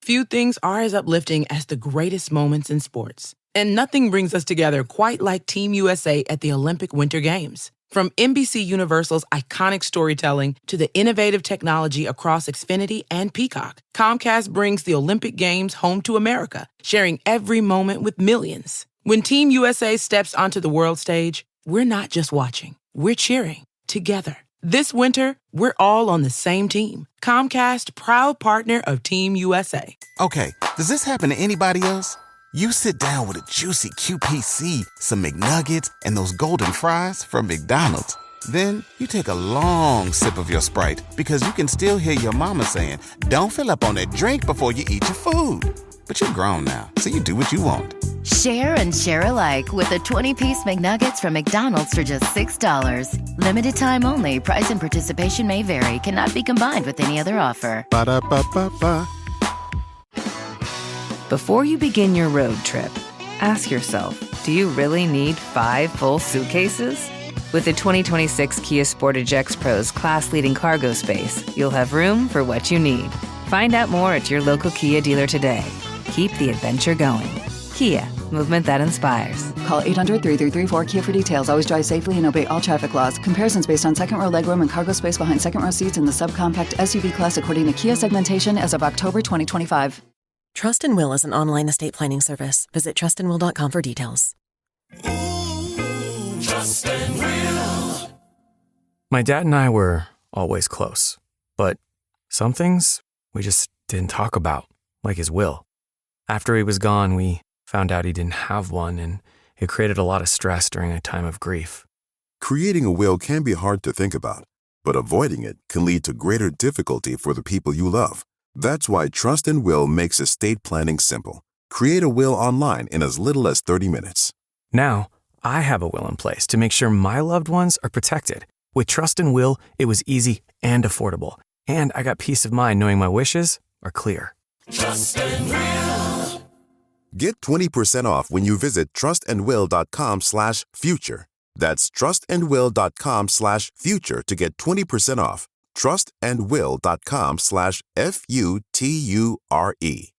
Few things are as uplifting as the greatest moments in sports. And nothing brings us together quite like Team USA at the Olympic Winter Games. From NBC Universal's iconic storytelling to the innovative technology across Xfinity and Peacock, Comcast brings the Olympic Games home to America, sharing every moment with millions. When Team USA steps onto the world stage, we're not just watching, we're cheering together. This winter, we're all on the same team. Comcast, proud partner of Team USA. Okay, does this happen to anybody else? You sit down with a juicy QPC, some McNuggets, and those golden fries from McDonald's. Then you take a long sip of your Sprite because you can still hear your mama saying, "Don't fill up on that drink before you eat your food." But you're grown now, so you do what you want. Share and share alike with the 20-piece McNuggets from McDonald's for just $6. Limited time only. Price and participation may vary. Cannot be combined with any other offer. Ba-da-ba-ba-ba. Before you begin your road trip, ask yourself, do you really need 5 full suitcases? With the 2026 Kia Sportage X-Pro's class-leading cargo space, you'll have room for what you need. Find out more at your local Kia dealer today. Keep the adventure going. Kia, movement that inspires. Call 800-3334-KIA for details. Always drive safely and obey all traffic laws. Comparisons based on second row legroom and cargo space behind second row seats in the subcompact SUV class according to Kia segmentation as of October 2025. Trust and Will is an online estate planning service. Visit trustandwill.com for details. Trust and Will. My dad and I were always close, but some things we just didn't talk about, like his will. After he was gone, we found out he didn't have one, and it created a lot of stress during a time of grief. Creating a will can be hard to think about, but avoiding it can lead to greater difficulty for the people you love. That's why Trust and Will makes estate planning simple. Create a will online in as little as 30 minutes. Now, I have a will in place to make sure my loved ones are protected. With Trust and Will, it was easy and affordable, and I got peace of mind knowing my wishes are clear. Trust and Will. Get 20% off when you visit trustandwill.com/future. That's trustandwill.com/future to get 20% off. trustandwill.com/FUTURE.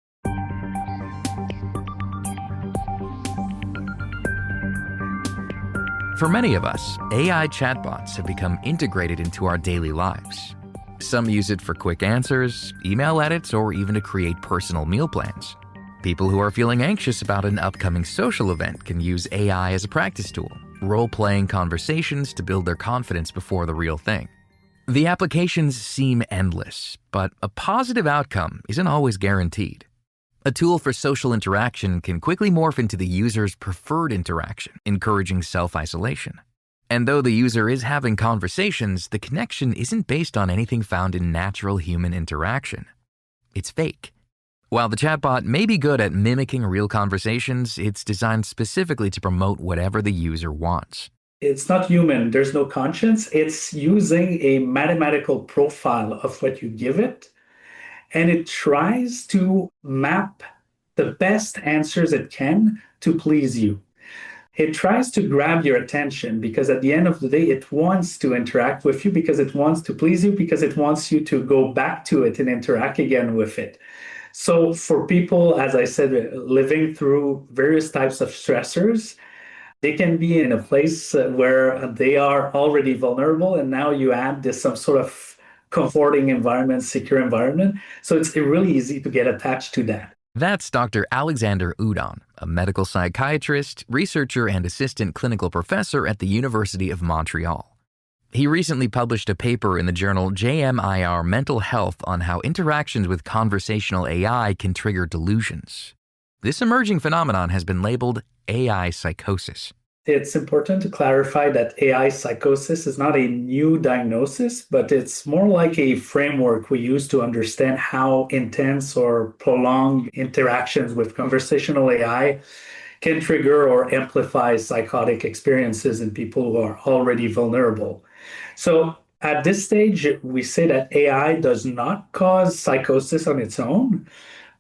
For many of us, AI chatbots have become integrated into our daily lives. Some use it for quick answers, email edits, or even to create personal meal plans. People who are feeling anxious about an upcoming social event can use AI as a practice tool, role-playing conversations to build their confidence before the real thing. The applications seem endless, but a positive outcome isn't always guaranteed. A tool for social interaction can quickly morph into the user's preferred interaction, encouraging self-isolation. And though the user is having conversations, the connection isn't based on anything found in natural human interaction. It's fake. While the chatbot may be good at mimicking real conversations, it's designed specifically to promote whatever the user wants. It's not human. There's no conscience. It's using a mathematical profile of what you give it, and it tries to map the best answers it can to please you. It tries to grab your attention because at the end of the day, it wants to interact with you because it wants to please you, because it wants you to go back to it and interact again with it. So for people, as I said, living through various types of stressors, they can be in a place where they are already vulnerable, and now you add this some sort of comforting environment, secure environment. So it's really easy to get attached to that. That's Dr. Alexandre Hudon, a medical psychiatrist, researcher, and assistant clinical professor at the University of Montreal. He recently published a paper in the journal JMIR Mental Health on how interactions with conversational AI can trigger delusions. This emerging phenomenon has been labeled AI psychosis. It's important to clarify that AI psychosis is not a new diagnosis, but it's more like a framework we use to understand how intense or prolonged interactions with conversational AI can trigger or amplify psychotic experiences in people who are already vulnerable. So at this stage, we say that AI does not cause psychosis on its own,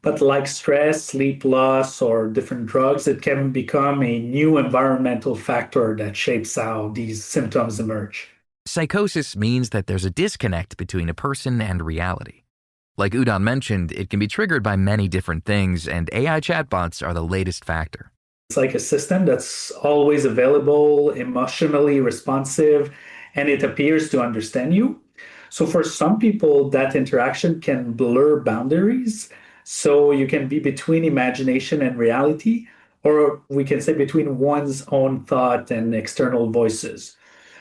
but like stress, sleep loss, or different drugs, it can become a new environmental factor that shapes how these symptoms emerge. Psychosis means that there's a disconnect between a person and reality. Like Hudon mentioned, it can be triggered by many different things, and AI chatbots are the latest factor. It's like a system that's always available, emotionally responsive, and it appears to understand you. So for some people, that interaction can blur boundaries. So you can be between imagination and reality, or we can say between one's own thought and external voices.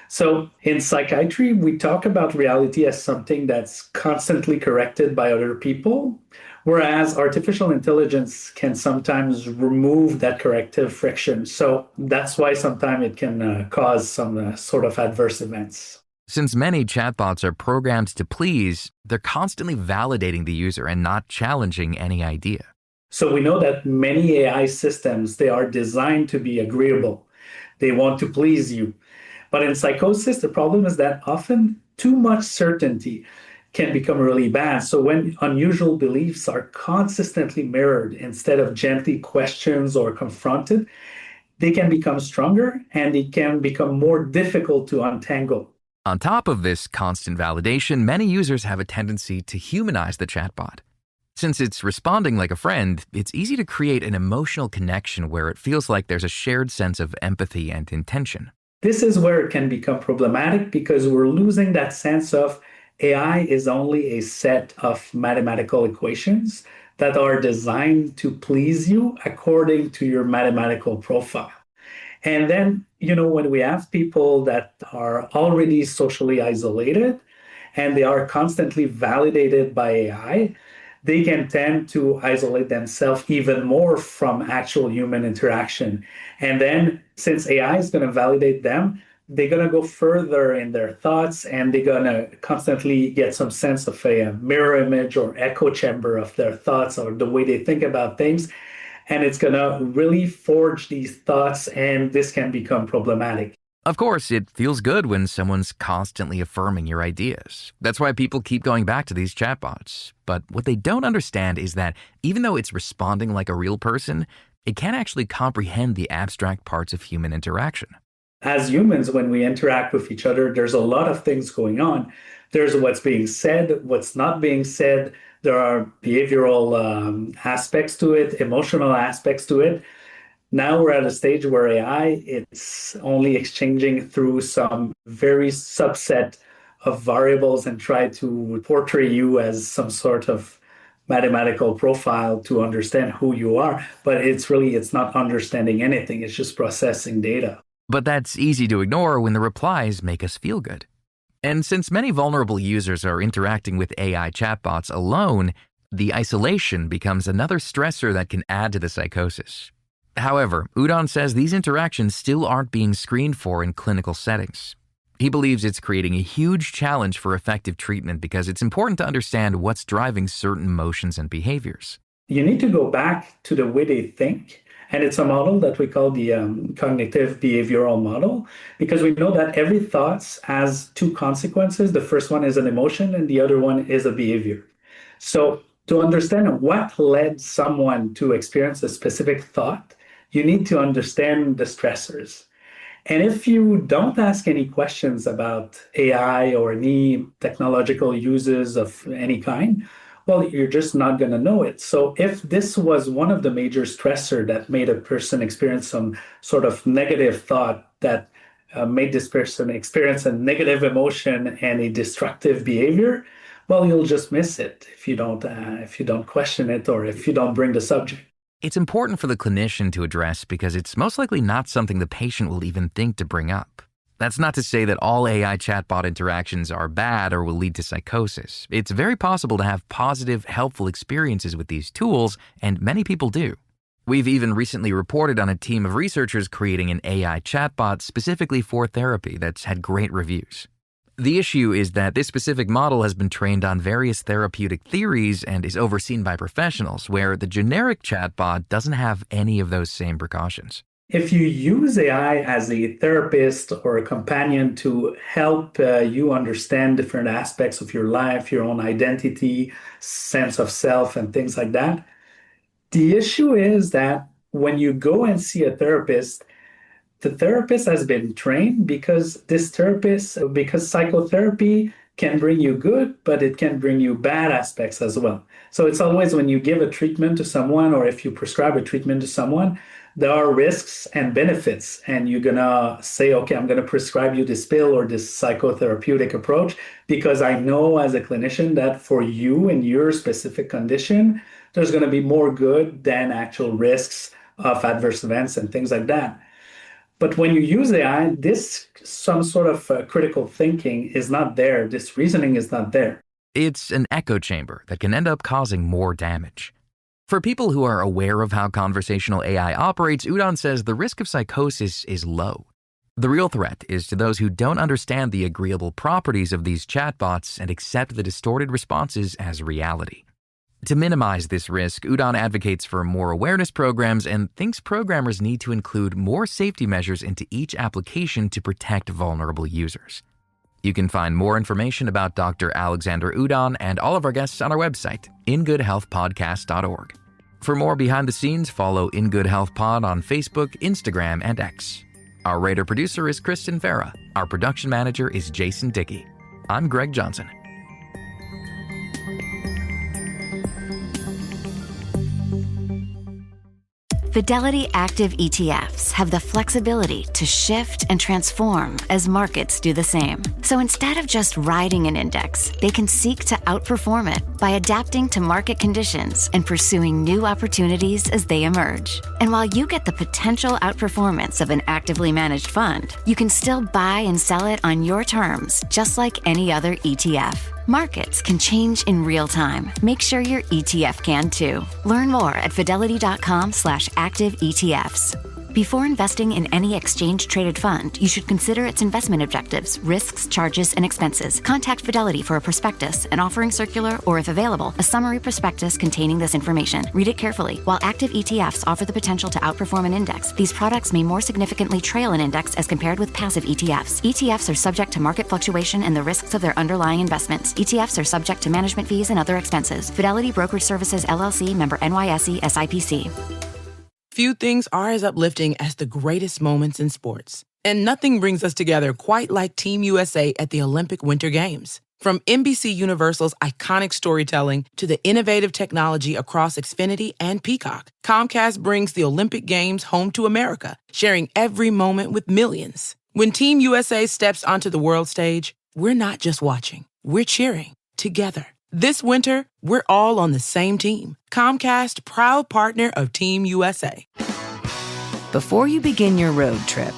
So in psychiatry, we talk about reality as something that's constantly corrected by other people, whereas artificial intelligence can sometimes remove that corrective friction. So that's why sometimes it can cause some sort of adverse events. Since many chatbots are programmed to please, they're constantly validating the user and not challenging any idea. So we know that many AI systems, they are designed to be agreeable. They want to please you. But in psychosis, the problem is that often too much certainty can become really bad. So when unusual beliefs are consistently mirrored instead of gently questioned or confronted, they can become stronger and they can become more difficult to untangle. On top of this constant validation, many users have a tendency to humanize the chatbot. Since it's responding like a friend, it's easy to create an emotional connection where it feels like there's a shared sense of empathy and intention. This is where it can become problematic because we're losing that sense of AI is only a set of mathematical equations that are designed to please you according to your mathematical profile. And then, when we have people that are already socially isolated and they are constantly validated by AI, they can tend to isolate themselves even more from actual human interaction. And then since AI is going to validate them, they're going to go further in their thoughts and they're going to constantly get some sense of a mirror image or echo chamber of their thoughts or the way they think about things. And it's going to really forge these thoughts, and this can become problematic. Of course, it feels good when someone's constantly affirming your ideas. That's why people keep going back to these chatbots. But what they don't understand is that even though it's responding like a real person, it can't actually comprehend the abstract parts of human interaction. As humans, when we interact with each other, there's a lot of things going on. There's what's being said, what's not being said. There are behavioral aspects to it, emotional aspects to it. Now we're at a stage where AI, it's only exchanging through some very subset of variables and try to portray you as some sort of mathematical profile to understand who you are. But it's not understanding anything. It's just processing data. But that's easy to ignore when the replies make us feel good. And since many vulnerable users are interacting with AI chatbots alone, the isolation becomes another stressor that can add to the psychosis. However, Hudon says these interactions still aren't being screened for in clinical settings. He believes it's creating a huge challenge for effective treatment because it's important to understand what's driving certain emotions and behaviors. You need to go back to the way they think. And it's a model that we call the cognitive behavioral model, because we know that every thought has two consequences. The first one is an emotion and the other one is a behavior. So to understand what led someone to experience a specific thought, you need to understand the stressors. And if you don't ask any questions about AI or any technological uses of any kind, well, you're just not going to know it. So if this was one of the major stressors that made a person experience some sort of negative thought that made this person experience a negative emotion and a destructive behavior, well, you'll just miss it if you don't question it or if you don't bring the subject. It's important for the clinician to address because it's most likely not something the patient will even think to bring up. That's not to say that all AI chatbot interactions are bad or will lead to psychosis. It's very possible to have positive, helpful experiences with these tools, and many people do. We've even recently reported on a team of researchers creating an AI chatbot specifically for therapy that's had great reviews. The issue is that this specific model has been trained on various therapeutic theories and is overseen by professionals, where the generic chatbot doesn't have any of those same precautions. If you use AI as a therapist or a companion to help you understand different aspects of your life, your own identity, sense of self, and things like that, the issue is that when you go and see a therapist, the therapist has been trained because psychotherapy can bring you good, but it can bring you bad aspects as well. So it's always when you give a treatment to someone or if you prescribe a treatment to someone, there are risks and benefits. And you're going to say, okay, I'm going to prescribe you this pill or this psychotherapeutic approach because I know as a clinician that for you and your specific condition, there's going to be more good than actual risks of adverse events and things like that. But when you use AI, some sort of critical thinking is not there. This reasoning is not there. It's an echo chamber that can end up causing more damage. For people who are aware of how conversational AI operates, Hudon says the risk of psychosis is low. The real threat is to those who don't understand the agreeable properties of these chatbots and accept the distorted responses as reality. To minimize this risk, Hudon advocates for more awareness programs and thinks programmers need to include more safety measures into each application to protect vulnerable users. You can find more information about Dr. Alexandre Hudon and all of our guests on our website, ingoodhealthpodcast.org. For more behind the scenes, follow In Good Health Pod on Facebook, Instagram, and X. Our writer-producer is Kristen Farrah. Our production manager is Jason Dickey. I'm Greg Johnson. Fidelity Active ETFs have the flexibility to shift and transform as markets do the same. So instead of just riding an index, they can seek to outperform it by adapting to market conditions and pursuing new opportunities as they emerge. And while you get the potential outperformance of an actively managed fund, you can still buy and sell it on your terms, just like any other ETF. Markets can change in real time. Make sure your ETF can too. Learn more at fidelity.com/active ETFs. Before investing in any exchange-traded fund, you should consider its investment objectives, risks, charges, and expenses. Contact Fidelity for a prospectus, an offering circular, or if available, a summary prospectus containing this information. Read it carefully. While active ETFs offer the potential to outperform an index, these products may more significantly trail an index as compared with passive ETFs. ETFs are subject to market fluctuation and the risks of their underlying investments. ETFs are subject to management fees and other expenses. Fidelity Brokerage Services, LLC, member NYSE, SIPC. Few things are as uplifting as the greatest moments in sports. And nothing brings us together quite like Team USA at the Olympic Winter Games. From NBC Universal's iconic storytelling to the innovative technology across Xfinity and Peacock, Comcast brings the Olympic Games home to America, sharing every moment with millions. When Team USA steps onto the world stage, we're not just watching, we're cheering together. This winter, we're all on the same team. Comcast, proud partner of Team USA. Before you begin your road trip,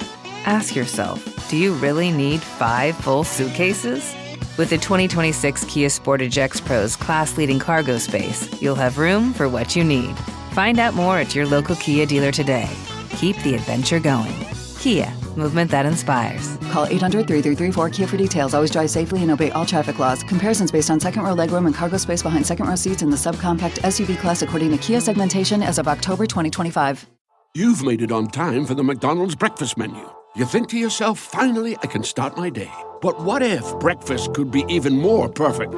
ask yourself, do you really need 5 full suitcases? With the 2026 Kia Sportage X Pro's class-leading cargo space, you'll have room for what you need. Find out more at your local Kia dealer today. Keep the adventure going. Kia, movement that inspires. Call 800-3334-KIA for details. Always drive safely and obey all traffic laws. Comparisons based on second row legroom and cargo space behind second row seats in the subcompact SUV class according to Kia segmentation as of October 2025. You've made it on time for the McDonald's breakfast menu. You think to yourself, finally, I can start my day. But what if breakfast could be even more perfect?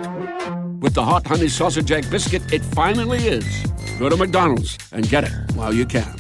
With the hot honey sausage egg biscuit, it finally is. Go to McDonald's and get it while you can.